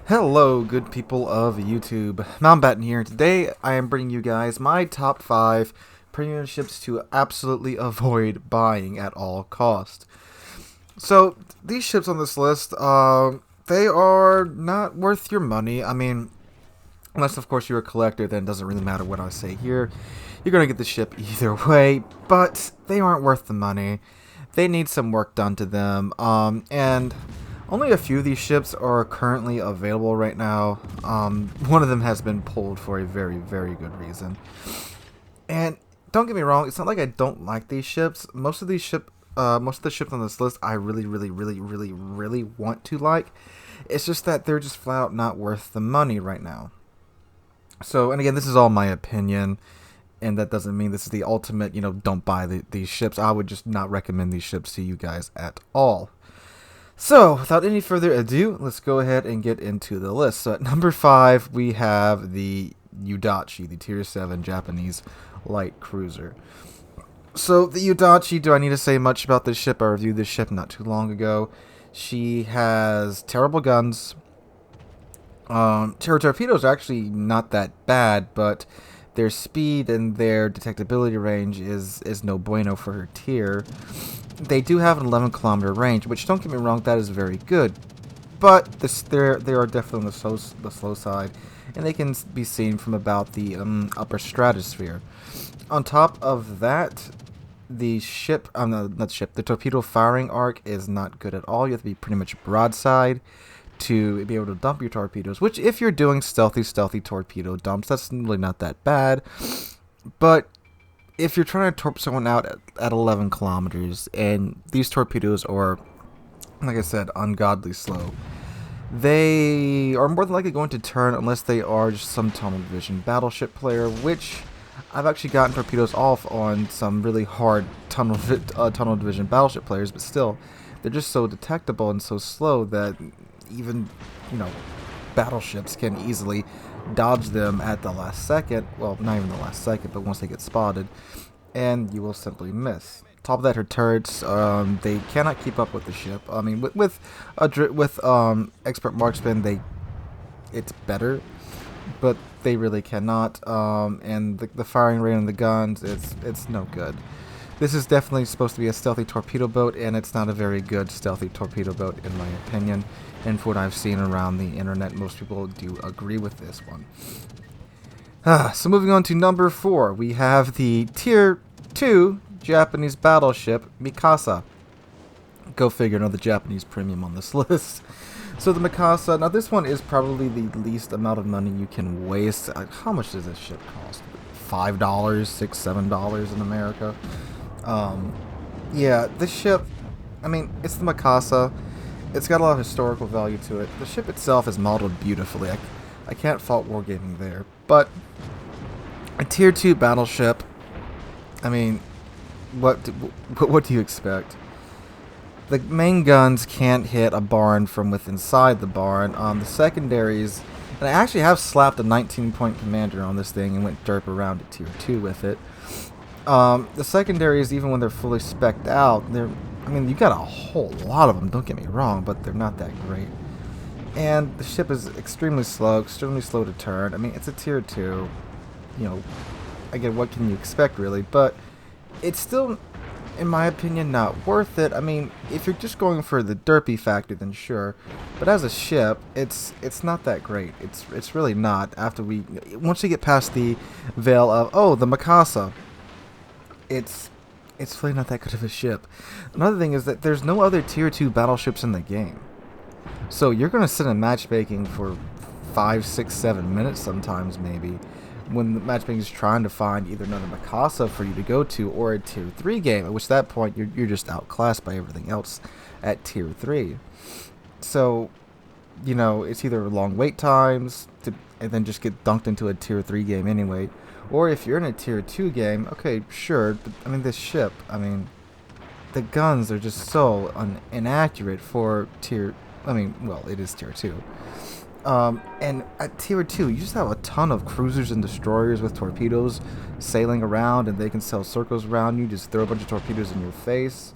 Hello, good people of YouTube. Mountbatten here. Today, I am bringing you guys my top 5 premium ships to absolutely avoid buying at all cost. So, these ships on this list, they are not worth your money. I mean, unless, of course, you're a collector, then it doesn't really matter what I say here. You're going to get the ship either way, but they aren't worth the money. They need some work done to them, and only a few of these ships are currently available right now. One of them has been pulled for a very, very good reason. And don't get me wrong, it's not like I don't like these ships. Most of the ships on this list I really, really, really, really, really want to like. It's just that they're just flat out not worth the money right now. So, and again, this is all my opinion, and that doesn't mean this is the ultimate, don't buy these ships. I would just not recommend these ships to you guys at all. So, without any further ado, let's go ahead and get into the list. So, at number 5, we have the Udachi, the Tier 7 Japanese light cruiser. So, the Udachi, do I need to say much about this ship? I reviewed this ship not too long ago. She has terrible guns. Her torpedoes are actually not that bad, but their speed and their detectability range is no bueno for her tier. They do have an 11-kilometer range, which, don't get me wrong, that is very good. But they are definitely on the slow side, and they can be seen from about the upper stratosphere. On top of that, the the torpedo firing arc is not good at all. You have to be pretty much broadside to be able to dump your torpedoes, which, if you're doing stealthy torpedo dumps, that's really not that bad. But if you're trying to torp someone out at 11 kilometers, and these torpedoes are, like I said, ungodly slow, they are more than likely going to turn unless they are just some tunnel vision battleship player, which I've actually gotten torpedoes off on some really hard tunnel division battleship players, but still, they're just so detectable and so slow that even, battleships can easily dodge them at the last second. Well, not even the last second, but once they get spotted, and you will simply miss. Top of that, her turrets, they cannot keep up with the ship. I mean, with expert marksman, it's better, but they really cannot. And the firing rate on the guns, it's no good. This is definitely supposed to be a stealthy torpedo boat, and it's not a very good stealthy torpedo boat in my opinion. And for what I've seen around the internet, most people do agree with this one. So moving on to number 4, we have the Tier 2 Japanese battleship Mikasa. Go figure, another Japanese premium on this list. So the Mikasa, now this one is probably the least amount of money you can waste. How much does this ship cost? $5, $6, $7 in America? Yeah, this ship, I mean, it's the Mikasa. It's got a lot of historical value to it. The ship itself is modeled beautifully. I can't fault Wargaming there. But a Tier 2 battleship, I mean, what do you expect? The main guns can't hit a barn from within inside the barn. The secondaries, and I actually have slapped a 19-point commander on this thing and went derp around at Tier 2 with it. The secondaries, even when they're fully spec'd out, you got a whole lot of them, don't get me wrong, but they're not that great. And the ship is extremely slow to turn. I mean, it's a Tier 2. Again, what can you expect, really? But it's still, in my opinion, not worth it. I mean, if you're just going for the derpy factor, then sure. But as a ship, it's not that great. It's really not. Once you get past the veil of, oh, the Mikasa, it's really not that good of a ship. Another thing is that there's no other Tier 2 battleships in the game. So you're going to sit in matchmaking for 5, 6, 7 minutes sometimes, maybe, when the matchmaking is trying to find either another Mikasa for you to go to or a Tier 3 game, at which that point you're just outclassed by everything else at Tier 3. So, it's either long wait times and then just get dunked into a Tier 3 game anyway. Or if you're in a Tier 2 game, okay, sure, but, this ship, the guns are just so inaccurate for Tier, it is Tier 2. And at Tier 2, you just have a ton of cruisers and destroyers with torpedoes sailing around, and they can sail circles around you, just throw a bunch of torpedoes in your face.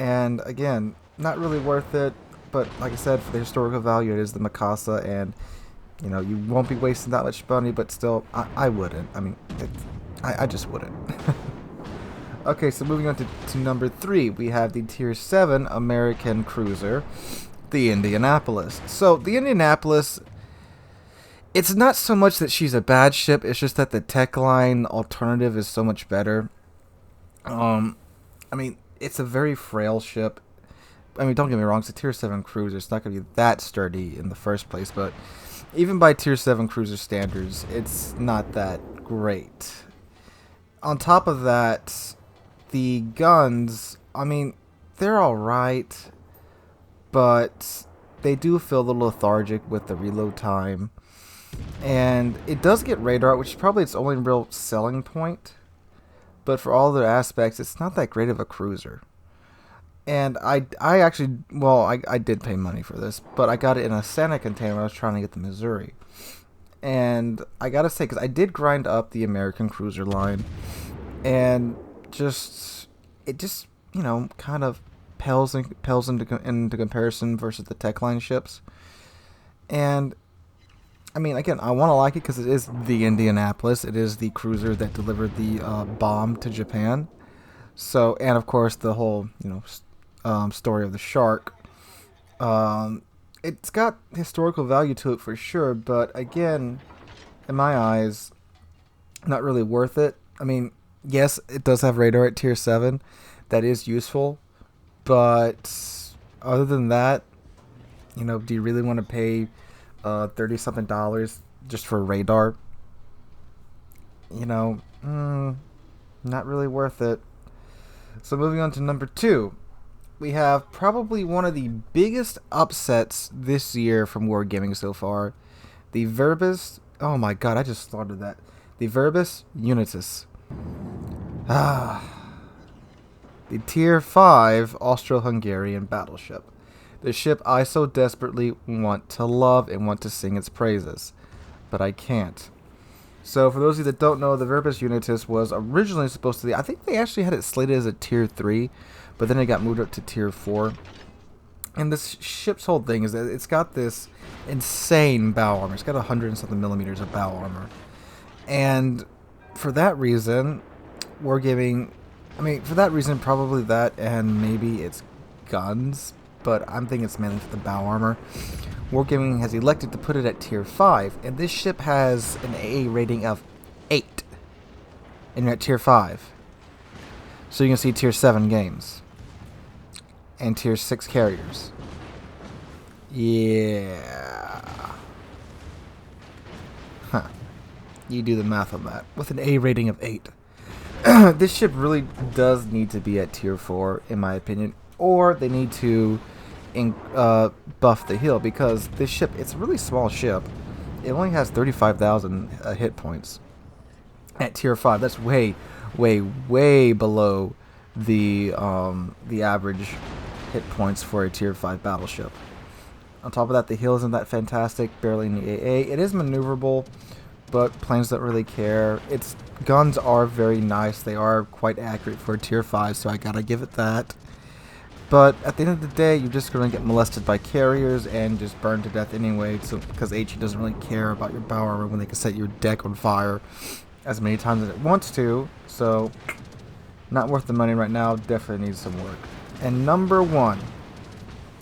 And again, not really worth it. but like I said, for the historical value, it is the Mikasa, and you know, you won't be wasting that much money, but still, I wouldn't. I mean, I just wouldn't. Okay, so moving on to number 3, we have the Tier 7 American cruiser, the Indianapolis. So, the Indianapolis, it's not so much that she's a bad ship, it's just that the Techline alternative is so much better. I mean, it's a very frail ship. I mean, don't get me wrong, it's a Tier 7 cruiser. It's not going to be that sturdy in the first place, but even by Tier 7 cruiser standards, it's not that great. On top of that, the guns, I mean, they're alright, but they do feel a little lethargic with the reload time. And it does get radar, which is probably its only real selling point. But for all other aspects, it's not that great of a cruiser. And I actually, well, I did pay money for this, but I got it in a Santa container when I was trying to get the Missouri. And I gotta say, because I did grind up the American cruiser line, and it just, you know, kind of pales into comparison versus the Techline ships. And I mean, again, I want to like it because it is the Indianapolis. It is the cruiser that delivered the bomb to Japan. So, and of course, the whole, you know, story of the shark. It's got historical value to it for sure, but again, in my eyes, not really worth it. I mean, yes, it does have radar at Tier 7. That is useful, but other than that, you know, do you really want to pay $30-something just for radar? You know, not really worth it. So moving on to number 2, we have probably one of the biggest upsets this year from Wargaming so far. The Verbis, oh my god, I just thought of that. The Verbis Unitas. The Tier 5 Austro-Hungarian battleship. The ship I so desperately want to love and want to sing its praises. But I can't. So for those of you that don't know, the Verbis Unitas was originally supposed to be, I think they actually had it slated as a Tier 3, but then it got moved up to Tier 4. And this ship's whole thing is that it's got this insane bow armor. It's got 100 and something millimeters of bow armor. And for that reason, Wargaming, I mean, for that reason, probably that and maybe its guns, but I'm thinking it's mainly for the bow armor. Wargaming has elected to put it at Tier 5, and this ship has an AA rating of 8, and you're at Tier 5. So you can see Tier 7 games, and Tier 6 carriers. Yeah. Huh. You do the math on that. With an A rating of 8. This ship really does need to be at Tier 4, in my opinion, or they need to buff the heal, because this ship, it's a really small ship. It only has 35,000 hit points at Tier 5. That's way below the average hit points for a Tier 5 battleship. On top of that, the heal isn't that fantastic, barely any AA. It is maneuverable, but planes don't really care. Its guns are very nice. They are quite accurate for a Tier 5, so I gotta give it that. But at the end of the day, you're just going to get molested by carriers and just burned to death anyway, so because HE doesn't really care about your bow armor when they can set your deck on fire as many times as it wants to. So, not worth the money right now. Definitely needs some work. And number 1,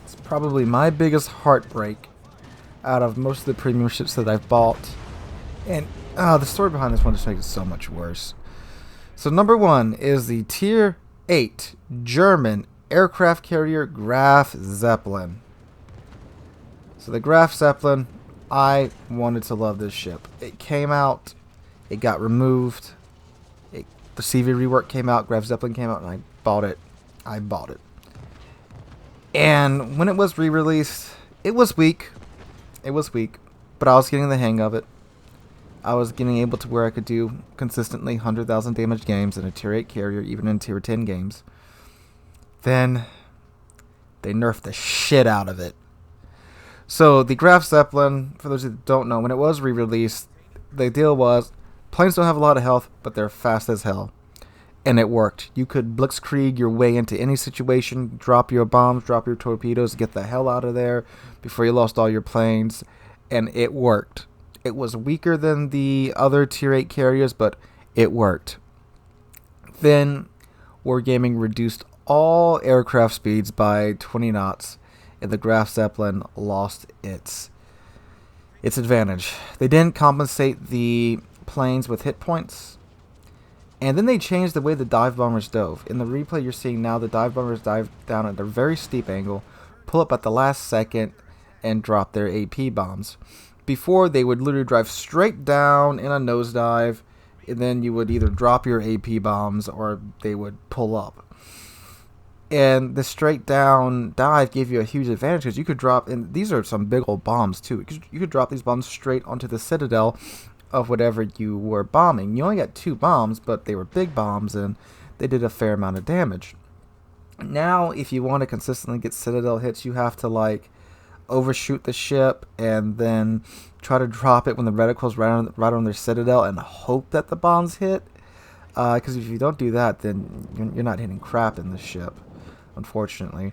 it's probably my biggest heartbreak out of most of the premium ships that I've bought. And the story behind this one just makes it so much worse. So number 1 is the Tier 8 German aircraft carrier Graf Zeppelin. So the Graf Zeppelin, I wanted to love this ship. It came out, it got removed, the CV rework came out, Graf Zeppelin came out, and I bought it. And when it was re-released, it was weak, but I was getting the hang of it. I was getting able to where I could do consistently 100,000 damage games in a Tier 8 carrier, even in Tier 10 games. Then they nerfed the shit out of it. So the Graf Zeppelin, for those that don't know, when it was re-released, the deal was planes don't have a lot of health, but they're fast as hell. and it worked. You could blitzkrieg your way into any situation, drop your bombs, drop your torpedoes, get the hell out of there before you lost all your planes, and it worked. It was weaker than the other Tier 8 carriers, but it worked. Then Wargaming reduced all aircraft speeds by 20 knots, and the Graf Zeppelin lost its advantage. They didn't compensate the planes with hit points, and then they changed the way the dive bombers dove. In the replay you're seeing now, the dive bombers dive down at a very steep angle, pull up at the last second, and drop their AP bombs. Before, they would literally drive straight down in a nosedive, and then you would either drop your AP bombs or they would pull up. And the straight down dive gave you a huge advantage because you could drop, and these are some big old bombs too, because you could drop these bombs straight onto the citadel of whatever you were bombing. You only got 2 bombs, but they were big bombs and they did a fair amount of damage. Now, if you want to consistently get citadel hits, you have to like overshoot the ship and then try to drop it when the reticle's right on their citadel and hope that the bombs hit. Because if you don't do that, then you're not hitting crap in the ship, unfortunately.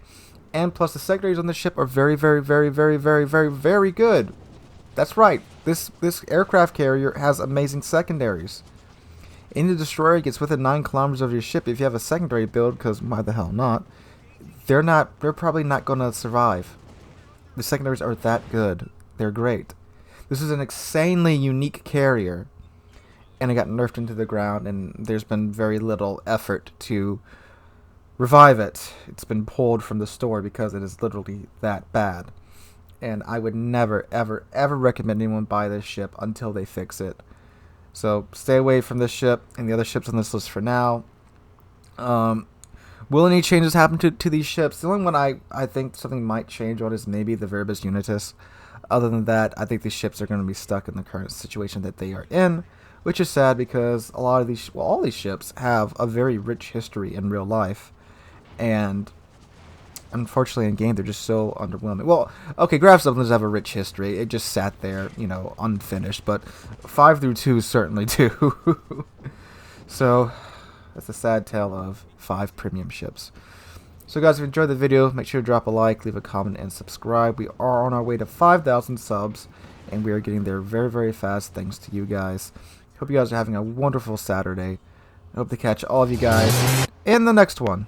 And plus, the secondaries on the ship are very, very, very, very, very, very, very good. That's right. This aircraft carrier has amazing secondaries. Any destroyer gets within 9 kilometers of your ship. If you have a secondary build, because why the hell not? They're probably not going to survive. The secondaries are that good. They're great. This is an insanely unique carrier, and it got nerfed into the ground, and there's been very little effort to revive it. It's been pulled from the store because it is literally that bad. And I would never, ever, ever recommend anyone buy this ship until they fix it. So stay away from this ship and the other ships on this list for now. Will any changes happen to these ships? The only one I think something might change on is maybe the Verbis Unitas. Other than that, I think these ships are going to be stuck in the current situation that they are in, which is sad because a lot of these, well, all these ships have a very rich history in real life, and unfortunately in game they're just so underwhelming. Well, okay, Graf Zeppelins have a rich history. It just sat there, you know, unfinished, but 5 through 2 certainly do. So that's a sad tale of 5 premium ships. So guys, if you enjoyed the video, make sure to drop a like, leave a comment, and subscribe. We are on our way to 5,000 subs, and we are getting there very, very fast thanks to you guys. Hope you guys are having a wonderful Saturday. I hope to catch all of you guys in the next one.